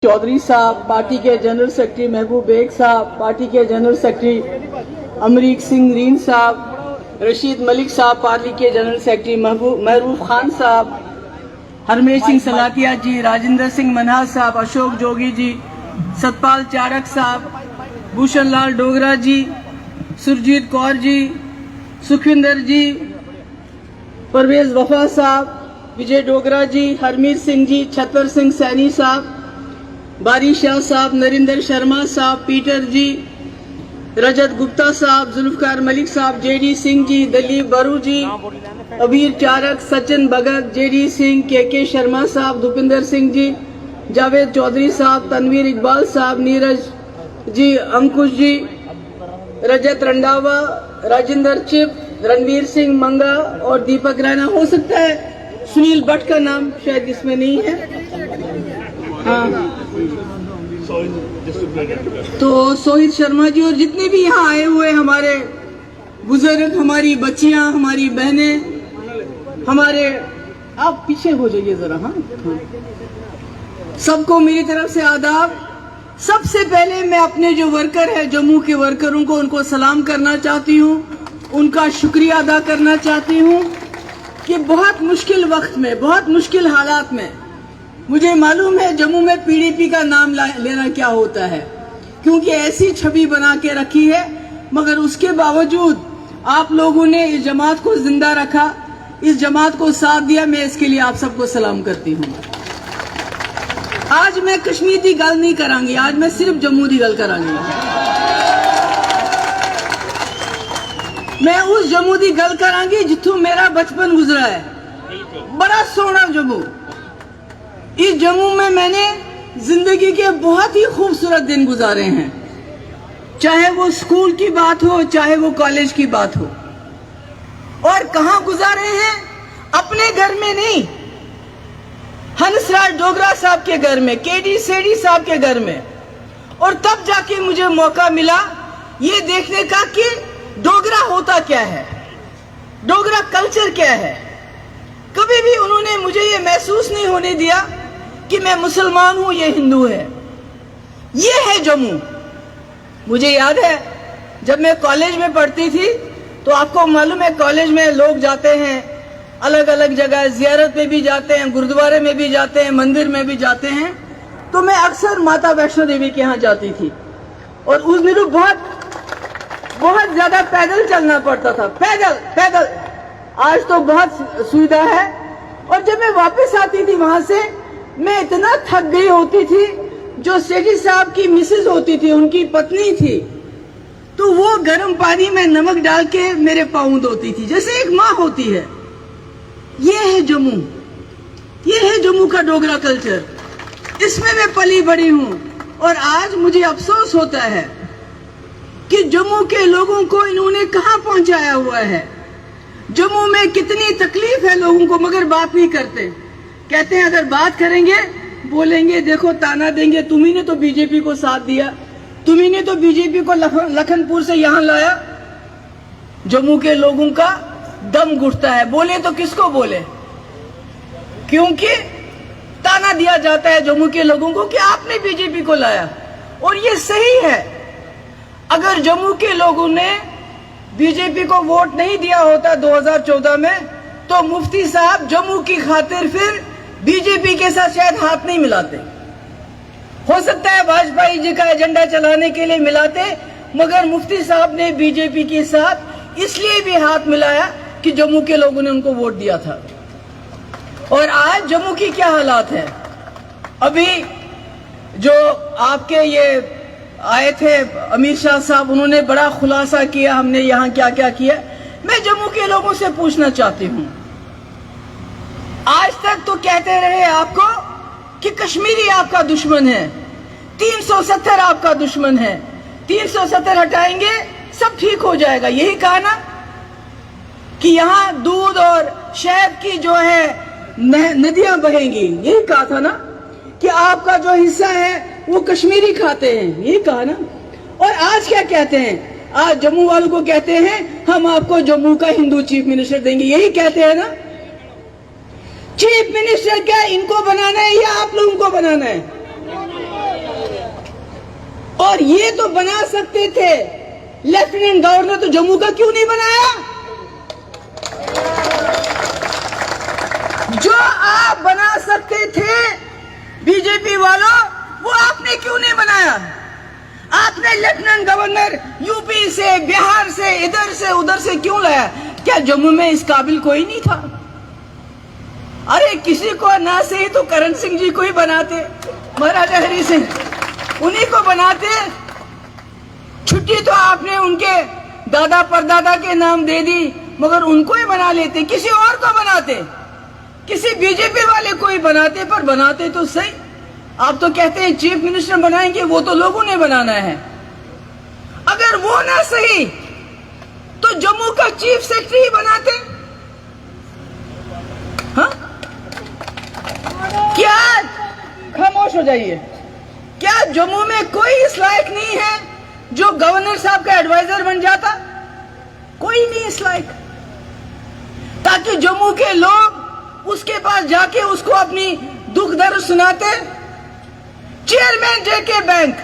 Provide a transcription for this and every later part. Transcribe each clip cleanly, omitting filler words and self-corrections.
चौधरी साहब, पार्टी के general secretary Mehboob Baig साहब, पार्टी के जनरल सेक्रेटरी अमरीक सिंह रीन साहब, रशीद मलिक साहब, पार्टी के जनरल सेक्रेटरी महबूब खान साहब, हरमेश सिंह सलातिया जी, राजेंद्र सिंह मनहास साहब, अशोक जोगी जी, सतपाल चारक साहब, भूषण लाल डोगरा जी, सुरजीत कौर जी, सुखविंदर जी, परवेज वफा साहब, विजय डोगरा जी, हरमीत सिंह जी, छतर सिंह सैनी साहब, बारी शाह साहब, नरिंदर शर्मा साहब, पीटर जी, रजत गुप्ता साहब, जुल्फकार मलिक साहब, जेडी सिंह जी, दलीप बरू जी, अबीर चारक, सचिन भगत, जेडी सिंह, के शर्मा साहब, भूपिंदर सिंह जी, जावेद चौधरी साहब, तनवीर इकबाल साहब, नीरज जी, अंकुश जी, रजत रंडावा, राजेंद्र चिप, रणवीर सिंह मंगा और दीपक रैना। हो सकता है सुनील भट्ट का नाम शायद इसमें नहीं है। हाँ, तो सोहित शर्मा जी और जितने भी यहाँ आए हुए हमारे बुजुर्ग, हमारी बच्चियां, हमारी बहनें, हमारे, आप पीछे हो जाइए जरा। हाँ, सबको मेरी तरफ से आदाब। सबसे पहले मैं अपने जो वर्कर है, जम्मू के वर्करों को, उनको सलाम करना चाहती हूँ, उनका शुक्रिया अदा करना चाहती हूँ कि बहुत मुश्किल वक्त में, बहुत मुश्किल हालात में, मुझे मालूम है जम्मू में पीडीपी का नाम लेना क्या होता है, क्योंकि ऐसी छवि बना के रखी है, मगर उसके बावजूद आप लोगों ने इस जमात को जिंदा रखा, इस जमात को साथ दिया। मैं इसके लिए आप सबको सलाम करती हूँ। आज मैं कश्मीर की गल नहीं करांगी, आज मैं सिर्फ जम्मू की गल करांगी। मैं उस जम्मू की गल करांगी जिथों मेरा बचपन गुजरा है। बड़ा सोहना जम्मू। इस जम्मू में मैंने जिंदगी के बहुत ही खूबसूरत दिन गुजारे हैं, चाहे वो स्कूल की बात हो, चाहे वो कॉलेज की बात हो। और कहां गुजारे हैं? अपने घर में नहीं, हंसराज डोगरा साहब के घर में, केडी सेठी साहब के घर में। और तब जाके मुझे मौका मिला ये देखने का कि डोगरा होता क्या है, डोगरा कल्चर क्या है। कभी भी उन्होंने मुझे ये महसूस नहीं होने दिया कि मैं मुसलमान हूं, ये हिंदू है। ये है जम्मू। मुझे याद है जब मैं कॉलेज में पढ़ती थी, तो आपको मालूम है कॉलेज में लोग जाते हैं अलग अलग जगह, जियारत में भी जाते हैं, गुरुद्वारे में भी जाते हैं, मंदिर में भी जाते हैं। तो मैं अक्सर माता वैष्णो देवी के यहाँ जाती थी और उस दिनों बहुत ज्यादा पैदल चलना पड़ता था, पैदल। आज तो बहुत सुविधा है। और जब मैं वापस आती थी वहां से, मैं इतना थक गई होती थी। जो सेठी साहब की मिसेज होती थी, उनकी पत्नी थी, तो वो गर्म पानी में नमक डाल के मेरे पाँव धोती थी, जैसे एक माँ होती है। ये है जम्मू, ये है जम्मू का डोगरा कल्चर। इसमें मैं पली बड़ी हूँ। और आज मुझे अफसोस होता है कि जम्मू के लोगों को इन्होंने कहाँ पहुंचाया हुआ है। जम्मू में कितनी तकलीफ है लोगों को, मगर बात नहीं करते। कहते हैं अगर बात करेंगे, बोलेंगे, देखो ताना देंगे, तुम्ही ने तो बीजेपी को साथ दिया, तुम्ही ने तो बीजेपी को लखनपुर से यहां लाया। जम्मू के लोगों का दम घुटता है। बोले तो किसको बोले, क्योंकि ताना दिया जाता है जम्मू के लोगों को कि आपने बीजेपी को लाया। और ये सही है। अगर जम्मू के लोगों ने बीजेपी को वोट नहीं दिया होता 2014 में, तो मुफ्ती साहब जम्मू की खातिर फिर बीजेपी के साथ शायद हाथ नहीं मिलाते। हो सकता है वाजपेयी जी का एजेंडा चलाने के लिए मिलाते, मगर मुफ्ती साहब ने बीजेपी के साथ इसलिए भी हाथ मिलाया कि जम्मू के लोगों ने उनको वोट दिया था। और आज जम्मू की क्या हालात है? अभी जो आपके ये आए थे अमीर शाह साहब, उन्होंने बड़ा खुलासा किया हमने यहाँ क्या क्या किया। मैं जम्मू के लोगों से पूछना चाहती हूँ, आज तक तो कहते रहे आपको कि कश्मीरी आपका दुश्मन है, 370 आपका दुश्मन है, 370 हटाएंगे सब ठीक हो जाएगा। यही कहा ना कि यहाँ दूध और शहद की जो है नदियां बहेंगी, यही कहा था ना कि आपका जो हिस्सा है वो कश्मीरी खाते हैं, यही कहा ना। और आज क्या कहते हैं? आज जम्मू वालों को कहते हैं हम आपको जम्मू का हिंदू चीफ मिनिस्टर देंगे, यही कहते हैं ना। चीफ मिनिस्टर क्या इनको बनाना है या आप लोगों को बनाना है? और ये तो बना सकते थे, लेफ्टिनेंट गवर्नर तो जम्मू का क्यों नहीं बनाया? जो आप बना सकते थे बीजेपी वालों, वो आपने क्यों नहीं बनाया? आपने लेफ्टिनेंट गवर्नर यूपी से, बिहार से, इधर से उधर से क्यों लाया? क्या जम्मू में इस काबिल कोई नहीं था? अरे किसी को ना सही तो करण सिंह जी को ही बनाते, महाराजा हरि सिंह, उन्हीं को बनाते। छुट्टी तो आपने उनके दादा परदादा के नाम दे दी, मगर उनको ही बना लेते, किसी और को बनाते, किसी बीजेपी वाले को ही बनाते, पर बनाते तो सही। आप तो कहते हैं चीफ मिनिस्टर बनाएंगे, वो तो लोगों ने बनाना है। अगर वो ना सही तो जम्मू का चीफ सेक्रेटरी बनाते। हाँ, क्या खामोश हो जाइए। क्या जम्मू में कोई इस लायक नहीं है जो गवर्नर साहब का एडवाइजर बन जाता? कोई नहीं इस लायक, ताकि जम्मू के लोग उसके पास जाके उसको अपनी दुख दर्द सुनाते। चेयरमैन जेके बैंक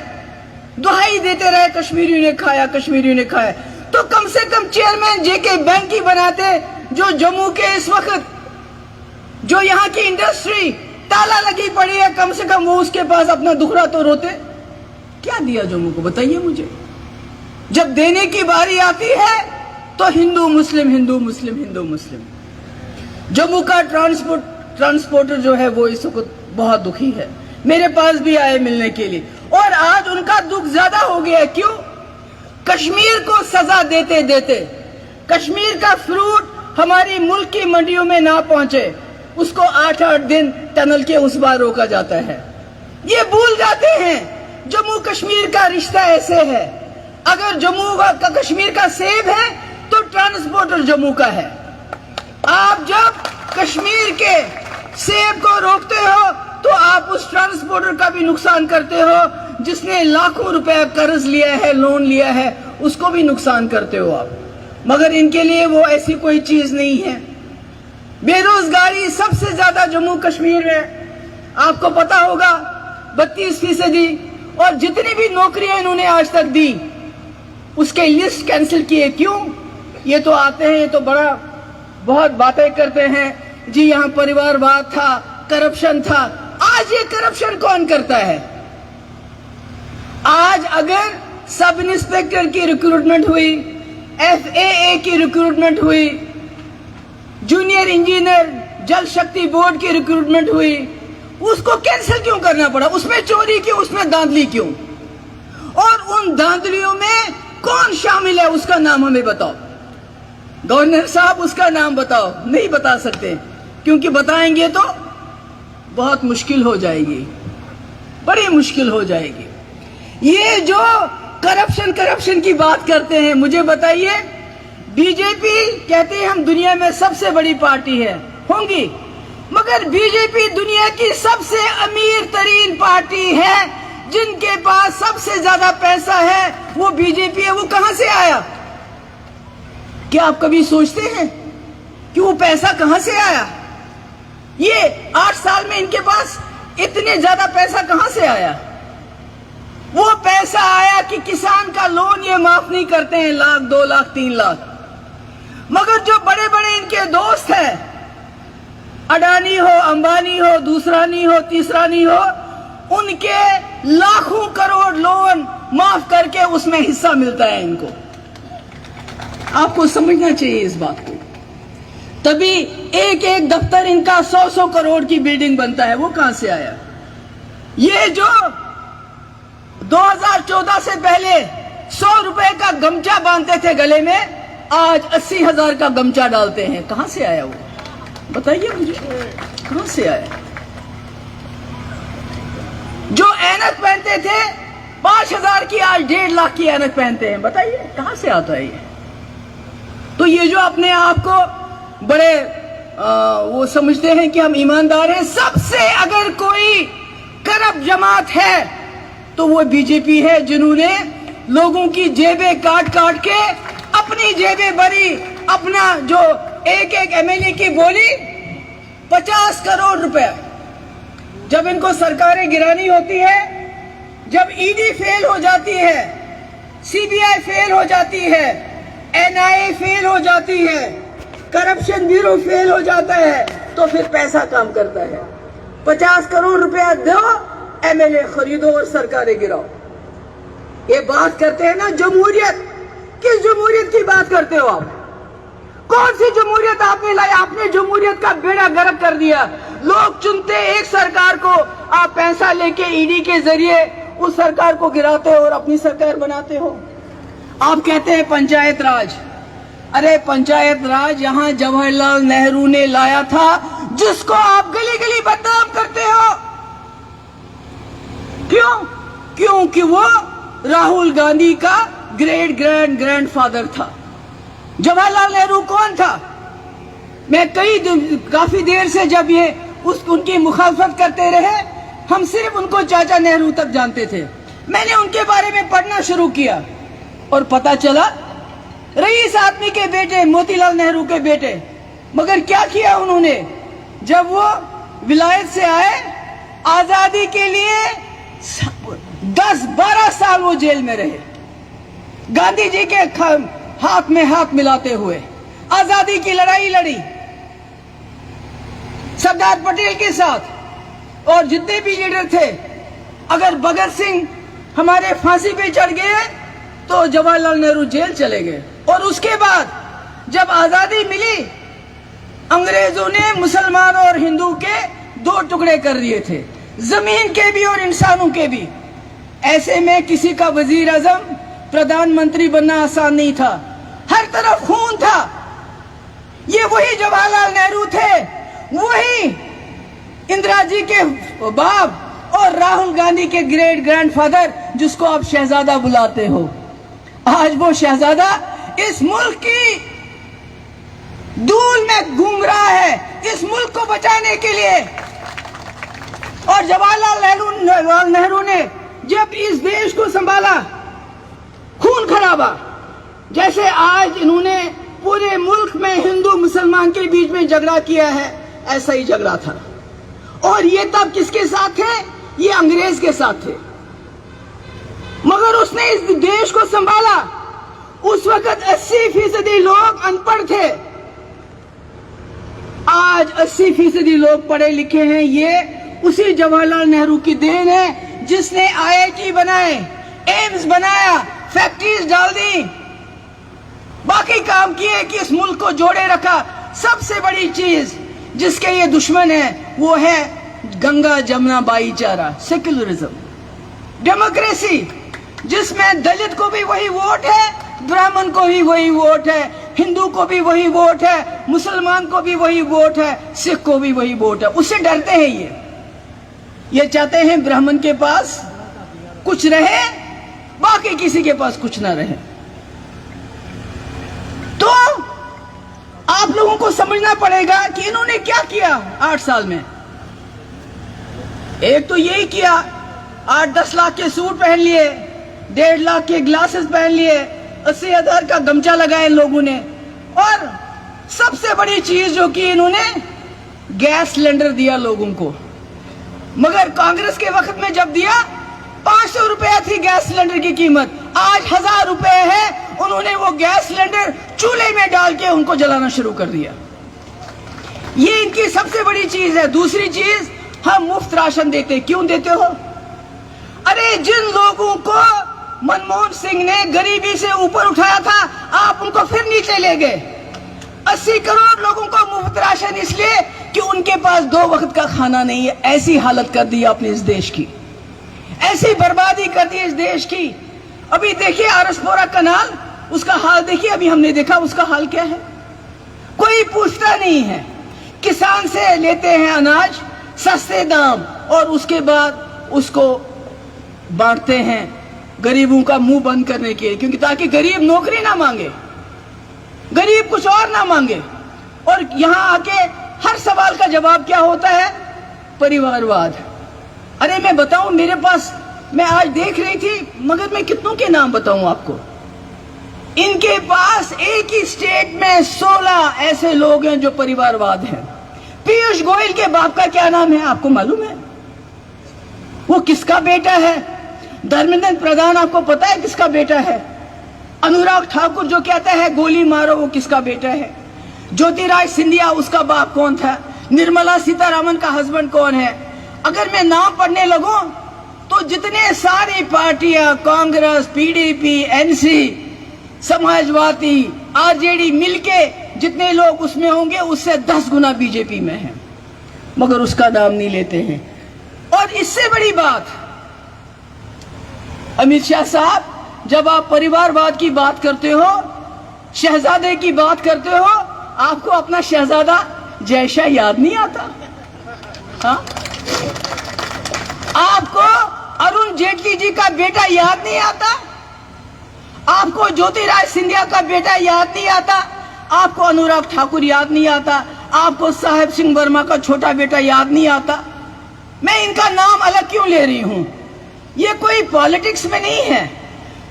दुहाई देते रहे, कश्मीरियों ने खाया, कश्मीरियों ने खाया, तो कम से कम चेयरमैन जेके बैंक ही बनाते, जो जम्मू के इस वक्त जो यहाँ की इंडस्ट्री ताला लगी पड़ी है, कम से कम वो उसके पास अपना दुखड़ा तो रोते। क्या दिया जम्मू को, बताइए मुझे। जब देने की बारी आती है तो हिंदू मुस्लिम, हिंदू मुस्लिम, हिंदू मुस्लिम। जम्मू का ट्रांसपोर्टर जो है वो इस वक्त बहुत दुखी है, मेरे पास भी आए मिलने के लिए, और आज उनका दुख ज्यादा हो गया। क्यों? कश्मीर को सजा देते देते कश्मीर का फ्रूट हमारी मुल्क की मंडियों में ना पहुंचे, उसको 8-8 दिन टनल के उस बार रोका जाता है। ये भूल जाते हैं जम्मू कश्मीर का रिश्ता ऐसे है। अगर जम्मू का कश्मीर का सेब है तो ट्रांसपोर्टर जम्मू का है। आप जब कश्मीर के सेब को रोकते हो तो आप उस ट्रांसपोर्टर का भी नुकसान करते हो, जिसने लाखों रुपए कर्ज लिया है, लोन लिया है, उसको भी नुकसान करते हो आप। मगर इनके लिए वो ऐसी कोई चीज नहीं है। बेरोजगारी सबसे ज्यादा जम्मू कश्मीर में, आपको पता होगा 32%, और जितनी भी नौकरियां इन्होंने आज तक दी उसके लिस्ट कैंसिल किए। क्यों? ये तो आते हैं, ये तो बहुत बातें करते हैं जी, यहाँ परिवारवाद था, करप्शन था। आज ये करप्शन कौन करता है? आज अगर सब इंस्पेक्टर की रिक्रूटमेंट हुई, FAA की रिक्रूटमेंट हुई, जूनियर इंजीनियर जल शक्ति बोर्ड की रिक्रूटमेंट हुई, उसको कैंसिल क्यों करना पड़ा? उसमें चोरी क्यों, उसमें धांधली क्यों? और उन धांधलियों में कौन शामिल है, उसका नाम हमें बताओ। गवर्नर साहब, उसका नाम बताओ। नहीं बता सकते, क्योंकि बताएंगे तो बहुत मुश्किल हो जाएगी, बड़ी मुश्किल हो जाएगी। ये जो करप्शन की बात करते हैं, मुझे बताइए, बीजेपी कहती है हम दुनिया में सबसे बड़ी पार्टी है, होंगी, मगर बीजेपी दुनिया की सबसे अमीर तरीन पार्टी है, जिनके पास सबसे ज्यादा पैसा है वो बीजेपी है। वो कहां से आया? क्या आप कभी सोचते हैं कि वो पैसा कहां से आया? ये 8 साल में इनके पास इतने ज्यादा पैसा कहां से आया? वो पैसा आया कि किसान का लोन ये माफ नहीं करते हैं, 1 लाख, 2 लाख, 3 लाख। मगर जो बड़े बड़े इनके दोस्त हैं, अडानी हो, अंबानी हो, दूसरा नहीं हो, तीसरा नहीं हो, उनके लाखों करोड़ लोन माफ करके उसमें हिस्सा मिलता है इनको। आपको समझना चाहिए इस बात को। तभी एक एक दफ्तर इनका 100-100 करोड़ की बिल्डिंग बनता है। वो कहां से आया? ये जो 2014 से पहले 100 रुपए का गमछा बांधते थे गले में, आज 80,000 का गमछा डालते हैं। कहां से आया वो? बताइए मुझे, कहां से आया? जो ऐनक पहनते थे 5,000 की, आज 1.5 लाख की ऐनक पहनते हैं। बताइए कहां से आता है ये? तो ये जो अपने आप को बड़े वो समझते हैं कि हम ईमानदार हैं, सबसे अगर कोई करप्ट जमात है तो वो बीजेपी है, जिन्होंने लोगों की जेबें काट काट के अपनी जेबें भरी। अपना जो एक MLA की बोली 50 करोड़ रुपए, जब इनको सरकारें गिरानी होती है, जब ईडी फेल हो जाती है, सीबीआई फेल हो जाती है, एनआईए फेल हो जाती है, करप्शन ब्यूरो फेल हो जाता है, तो फिर पैसा काम करता है। 50 करोड़ रुपया दो, एमएलए खरीदो और सरकारें गिराओ। ये बात करते हैं ना जमहूरियत, किस जमहूरियत की बात करते हो आप? कौन सी जमहूरियत आपने लाई? आपने जमहूरियत का बेड़ा गर्क कर दिया। लोग चुनते एक सरकार को, आप पैसा लेके ईडी के जरिए उस सरकार को गिराते हो और अपनी सरकार बनाते हो। आप कहते हैं पंचायत राज। अरे पंचायत राज यहां जवाहरलाल नेहरू ने लाया था, जिसको आप गली गली बदनाम करते हो। क्यों? क्योंकि वो राहुल गांधी का ग्रेट ग्रैंडफादर था। जवाहरलाल नेहरू कौन था? मैं काफी देर से जब ये उनकी मुखालफत करते रहे, हम सिर्फ उनको चाचा नेहरू तक जानते थे। मैंने उनके बारे में पढ़ना शुरू किया और पता चला रईस आदमी के बेटे, मोतीलाल नेहरू के बेटे। मगर क्या किया उन्होंने? जब वो विलायत से आए, आजादी के लिए 10-12 साल वो जेल में रहे, गांधी जी के हाथ में हाथ मिलाते हुए आजादी की लड़ाई लड़ी सरदार पटेल के साथ। और जितने भी लीडर थे, अगर भगत सिंह हमारे फांसी पे चढ़ गए तो जवाहरलाल नेहरू जेल चले गए। और उसके बाद जब आजादी मिली, अंग्रेजों ने मुसलमान और हिंदू के 2 टुकड़े कर दिए थे, जमीन के भी और इंसानों के भी। ऐसे में किसी का वजीर आजम, प्रधानमंत्री बनना आसान नहीं था, हर तरफ खून था। ये वही जवाहरलाल नेहरू थे, वही इंदिरा जी के बाप और राहुल गांधी के ग्रेट ग्रैंडफादर, जिसको आप शहजादा बुलाते हो। आज वो शहजादा इस मुल्क की धूल में घूम रहा है, इस मुल्क को बचाने के लिए। और जवाहरलाल नेहरू ने जब इस देश को संभाला, खून खराबा, जैसे आज इन्होंने पूरे मुल्क में हिंदू मुसलमान के बीच में झगड़ा किया है, ऐसा ही झगड़ा था। और ये तब किसके साथ थे? ये अंग्रेज के साथ थे। मगर उसने इस देश को संभाला। उस वक्त 80% लोग अनपढ़ थे, आज 80% लोग पढ़े लिखे हैं। ये उसी जवाहरलाल नेहरू की देन है, जिसने IIT बनाए, एम्स बनाया, फैक्ट्रीज डाल दी, बाकी काम किए कि इस मुल्क को जोड़े रखा। सबसे बड़ी चीज जिसके ये दुश्मन है वो है गंगा जमुना भाईचारा, सेक्युलरिज्म, डेमोक्रेसी, जिसमें दलित को भी वही वोट है, ब्राह्मण को भी वही वोट है, हिंदू को भी वही वोट है, मुसलमान को भी वही वोट है, सिख को भी वही वोट है। उससे डरते हैं ये चाहते हैं ब्राह्मण के पास कुछ रहे, बाकी किसी के पास कुछ ना रहे। तो आप लोगों को समझना पड़ेगा कि इन्होंने क्या किया 8 साल में। एक तो यही किया, 8-10 लाख के सूट पहन लिए, 1.5 लाख के ग्लासेस पहन लिए, 80,000 का गमछा लगाया इन लोगों ने। और सबसे बड़ी चीज जो की, इन्होंने गैस सिलेंडर दिया लोगों को। मगर कांग्रेस के वक्त में जब दिया, 500 रुपया थी गैस सिलेंडर की कीमत, आज 1000 रुपए है। उन्होंने वो गैस सिलेंडर चूल्हे में डाल के उनको जलाना शुरू कर दिया। ये इनकी सबसे बड़ी चीज है। दूसरी चीज, हम मुफ्त राशन देते। क्यों देते हो? अरे जिन लोगों को मनमोहन सिंह ने गरीबी से ऊपर उठाया था, आप उनको फिर नीचे ले गए। 80 करोड़ लोगों को मुफ्त राशन इसलिए कि उनके पास 2 वक्त का खाना नहीं है। ऐसी हालत कर दी आपने इस देश की, ऐसी बर्बादी कर दी इस देश की। अभी देखिए आरसपुरा कनाल, उसका हाल देखिए, अभी हमने देखा उसका हाल क्या है। कोई पूछता नहीं है। किसान से लेते हैं अनाज सस्ते दाम और उसके बाद उसको बांटते हैं गरीबों का मुंह बंद करने के लिए, क्योंकि ताकि गरीब नौकरी ना मांगे, गरीब कुछ और ना मांगे। और यहां आके हर सवाल का जवाब क्या होता है? परिवारवाद। अरे मैं बताऊं, मेरे पास, मैं आज देख रही थी, मगर मैं कितनों के नाम बताऊं आपको। इनके पास एक ही स्टेट में 16 ऐसे लोग हैं जो परिवारवाद हैं। पीयूष गोयल के बाप का क्या नाम है आपको मालूम है? वो किसका बेटा है? धर्मेंद्र प्रधान आपको पता है किसका बेटा है? अनुराग ठाकुर जो कहता है गोली मारो, वो किसका बेटा है? ज्योतिराज सिंधिया, उसका बाप कौन था? निर्मला सीतारामन का हस्बैंड कौन है? अगर मैं नाम पढ़ने लगूं तो जितने सारी पार्टियां, Congress, PDP, NC, Samajwadi, RJD मिलके जितने लोग उसमें होंगे उससे 10 गुना बीजेपी में है, मगर उसका नाम नहीं लेते हैं। और इससे बड़ी बात, अमित शाह साहब, जब आप परिवारवाद की बात करते हो, शहजादे की बात करते हो, आपको अपना शहजादा जयशाह याद नहीं आता? हाँ? आपको अरुण जेटली जी का बेटा याद नहीं आता? आपको ज्योतिराज सिंधिया का बेटा याद नहीं आता? आपको अनुराग ठाकुर याद नहीं आता? आपको साहेब सिंह वर्मा का छोटा बेटा याद नहीं आता? मैं इनका नाम अलग क्यों ले रही हूं? ये कोई पॉलिटिक्स में नहीं है,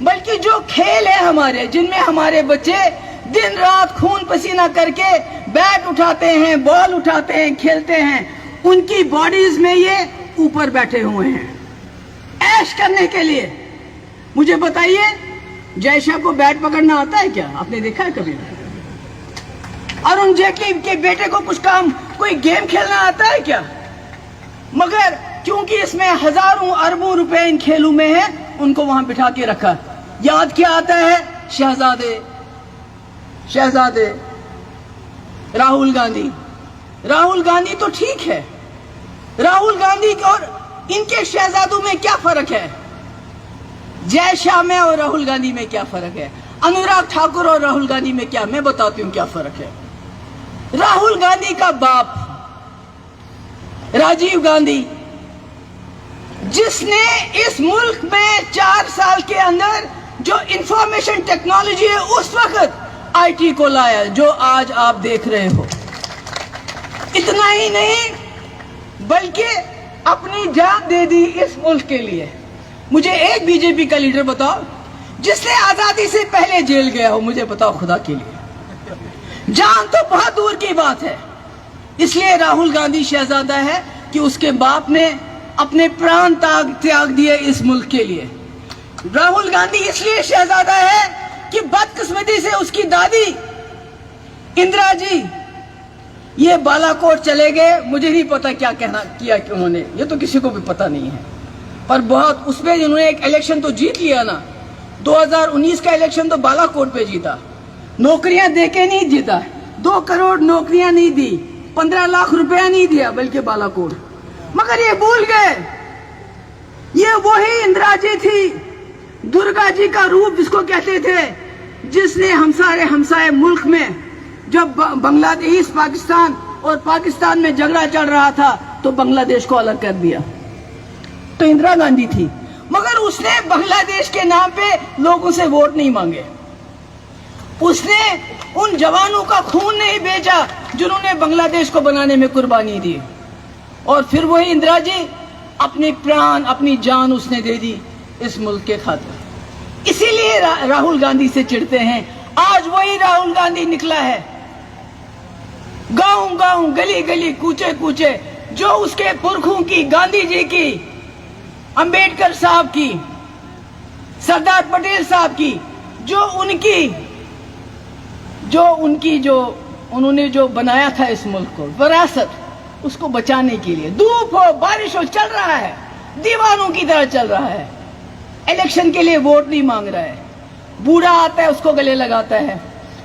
बल्कि जो खेल है हमारे, जिनमें हमारे बच्चे दिन रात खून पसीना करके बैट उठाते हैं, बॉल उठाते हैं, खेलते हैं, उनकी बॉडीज में ये ऊपर बैठे हुए हैं ऐश करने के लिए। मुझे बताइए, जयशाह को बैट पकड़ना आता है क्या? आपने देखा है कभी? अरुण जेटली के बेटे को कुछ काम, कोई गेम खेलना आता है क्या? मगर क्योंकि इसमें हजारों अरबों रुपए इन खेलों में है, उनको वहां बिठा के रखा। याद क्या आता है? शहजादे, शहजादे। राहुल गांधी, राहुल गांधी तो ठीक है, राहुल गांधी और इनके शहजादों में क्या फर्क है? जय शाह में और राहुल गांधी में क्या फर्क है? अनुराग ठाकुर और राहुल गांधी में क्या, मैं बताती हूं क्या फर्क है। राहुल गांधी का बाप राजीव गांधी, जिसने इस मुल्क में 4 साल के अंदर जो इंफॉर्मेशन टेक्नोलॉजी है उस वक्त आईटी को लाया, जो आज आप देख रहे हो। इतना ही नहीं, बल्कि अपनी जान दे दी इस मुल्क के लिए। मुझे एक बीजेपी का लीडर बताओ जिसने आजादी से पहले जेल गया हो, मुझे बताओ खुदा के लिए। जान तो बहुत दूर की बात है। इसलिए राहुल गांधी शहजादा है कि उसके बाप ने अपने प्राण त्याग दिए इस मुल्क के लिए। राहुल गांधी इसलिए शहजादा है कि बदकिस्मती से उसकी दादी इंदिरा जी ये बालाकोट चले गए। मुझे नहीं पता क्या कहना किया कि उन्होंने, ये तो किसी को भी पता नहीं है, पर बहुत उसमें उन्होंने एक इलेक्शन तो जीत लिया ना। 2019 का इलेक्शन तो बालाकोट पे जीता, नौकरियां देके नहीं जीता। 2 करोड़ नौकरियां नहीं दी, 15 लाख रुपया नहीं दिया, बल्कि बालाकोट। मगर ये भूल गए, ये वही इंदिरा जी थी, दुर्गा जी का रूप जिसको कहते थे, जिसने हमसाए मुल्क में जब बांग्लादेश, पाकिस्तान और पाकिस्तान में झगड़ा चल रहा था तो बांग्लादेश को अलग कर दिया, तो इंदिरा गांधी थी। मगर उसने बांग्लादेश के नाम पे लोगों से वोट नहीं मांगे, उसने उन जवानों का खून नहीं बेचा जिन्होंने बांग्लादेश को बनाने में कुर्बानी दी। और फिर वही इंदिरा जी अपने प्राण, अपनी जान उसने दे दी इस मुल्क के खातिर। इसीलिए राहुल गांधी से चिढ़ते हैं। आज वही राहुल गांधी निकला है, गांव गांव, गली गली, कूचे कूचे, जो उसके पुरखों की, गांधी जी की, अंबेडकर साहब की, सरदार पटेल साहब की, जो उन्होंने जो बनाया था इस मुल्क को, विरासत, उसको बचाने के लिए धूप हो बारिश हो चल रहा है, दीवानों की तरह चल रहा है। इलेक्शन के लिए वोट नहीं मांग रहा है। बूढ़ा आता है उसको गले लगाता है,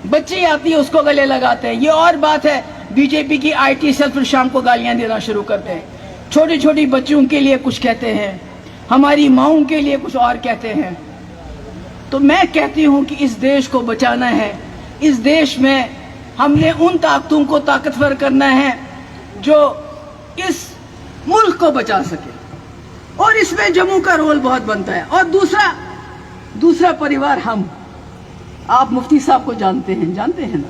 बच्ची आती है उसको गले लगाते हैं। ये और बात है, बीजेपी की आईटी सेल फिर शाम को गालियां देना शुरू करते हैं। छोटी छोटी बच्चियों के लिए कुछ कहते हैं, हमारी माओं के लिए कुछ और कहते हैं। तो मैं कहती हूं कि इस देश को बचाना है। इस देश में हमने उन ताकतों को ताकतवर करना है जो इस मुल्क को बचा सके, और इसमें जम्मू का रोल बहुत बनता है। और दूसरा परिवार हम, आप मुफ्ती साहब को जानते हैं ना,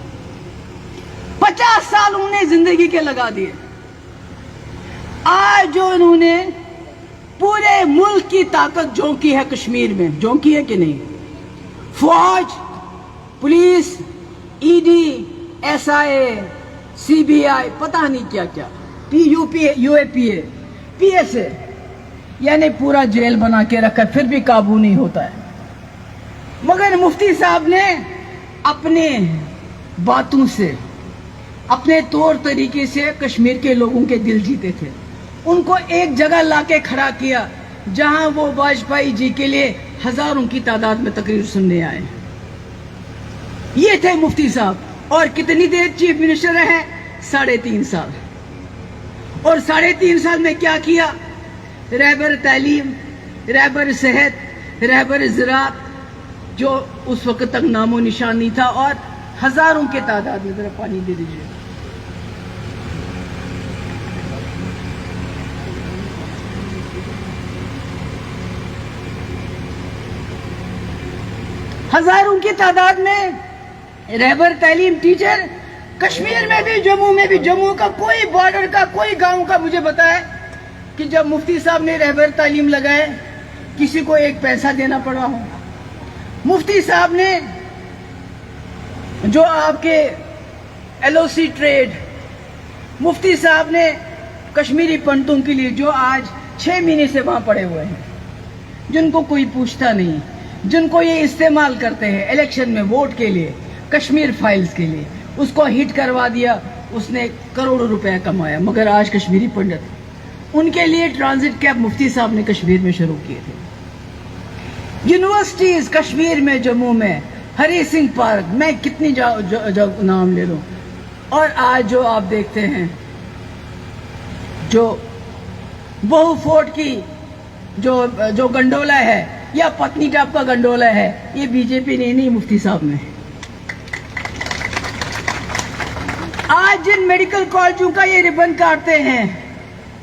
50 साल उन्होंने जिंदगी के लगा दिए। आज जो इन्होंने पूरे मुल्क की ताकत झोंकी है, कश्मीर में झोंकी है कि नहीं? फौज, पुलिस, ईडी, एसआईए, सीबीआई, पता नहीं क्या क्या, यूएपीए, पीएसए, यानी पूरा जेल बना के रखा, फिर भी काबू नहीं होता है। मगर मुफ्ती साहब ने अपने बातों से, अपने तौर तरीके से कश्मीर के लोगों के दिल जीते थे। उनको एक जगह लाके खड़ा किया जहां वो वाजपेयी जी के लिए हजारों की तादाद में तकरीर सुनने आए। ये थे मुफ्ती साहब। और कितनी देर चीफ मिनिस्टर रहे? 3.5 साल। और 3.5 साल में क्या किया? रहबर तालीम, रहबर सेहत, रहबर ज़राअत, जो उस वक्त तक नामो निशान नहीं था, और हजारों के तादाद में। जरा पानी दे दीजिए। हजारों की तादाद में रहबर तालीम टीचर, कश्मीर में भी, जम्मू में भी। जम्मू का कोई बॉर्डर का कोई गांव का मुझे बताए कि जब मुफ्ती साहब ने रहबर तालीम लगाए किसी को एक पैसा देना पड़ा हो। मुफ्ती साहब ने जो आपके LOC ट्रेड, मुफ्ती साहब ने कश्मीरी पंडितों के लिए जो आज 6 महीने से वहां पड़े हुए हैं, जिनको कोई पूछता नहीं, जिनको ये इस्तेमाल करते हैं इलेक्शन में वोट के लिए, कश्मीर फाइल्स के लिए, उसको हिट करवा दिया। उसने करोड़ों रुपए कमाया। मगर आज कश्मीरी पंडित, उनके लिए ट्रांजिट कैंप मुफ्ती साहब ने कश्मीर में शुरू किए थे। यूनिवर्सिटीज कश्मीर में, जम्मू में, हरी सिंह पार्क, मैं कितनी नाम ले लूं। और आज जो आप देखते हैं, जो बहु फोर्ट की जो गंडोला है या पत्नी टाप का गंडोला है, ये बीजेपी ने नहीं, मुफ्ती साहब ने। आज जिन मेडिकल कॉलेजों का ये रिबन काटते हैं,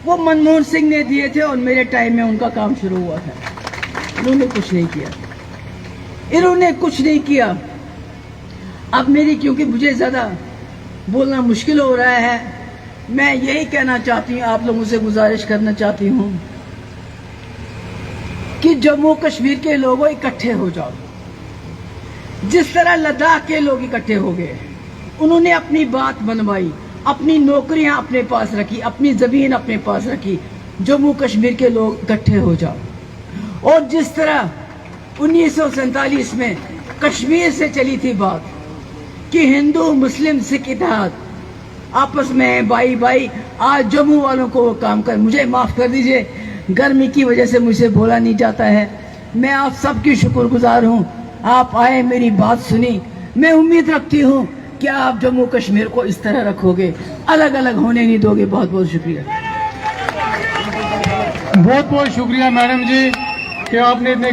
वो मनमोहन सिंह ने दिए थे और मेरे टाइम में उनका काम शुरू हुआ था। इन्होंने कुछ नहीं किया, इन्होंने कुछ नहीं किया। अब मेरी, क्योंकि मुझे ज्यादा बोलना मुश्किल हो रहा है, मैं यही कहना चाहती हूँ, आप लोगों से गुजारिश करना चाहती हूँ कि जम्मू कश्मीर के लोगों इकट्ठे हो जाओ। जिस तरह लद्दाख के लोग इकट्ठे हो गए, उन्होंने अपनी बात मनवाई, अपनी नौकरियां अपने पास रखी, अपनी जमीन अपने पास रखी। जम्मू कश्मीर के लोग इकट्ठे हो जाओ। और जिस तरह 1947 में कश्मीर से चली थी बात कि हिंदू मुस्लिम सिख इत्तेहाद आपस में भाई भाई, आज जम्मू वालों को वो काम कर, मुझे माफ कर दीजिए, गर्मी की वजह से मुझे बोला नहीं जाता है। मैं आप सबकी शुक्रगुजार हूँ, आप आए, मेरी बात सुनी। मैं उम्मीद रखती हूँ कि आप जम्मू कश्मीर को इस तरह रखोगे, अलग अलग होने नहीं दोगे। बहुत बहुत शुक्रिया। बहुत बहुत शुक्रिया मैडम जी कि आपने इतने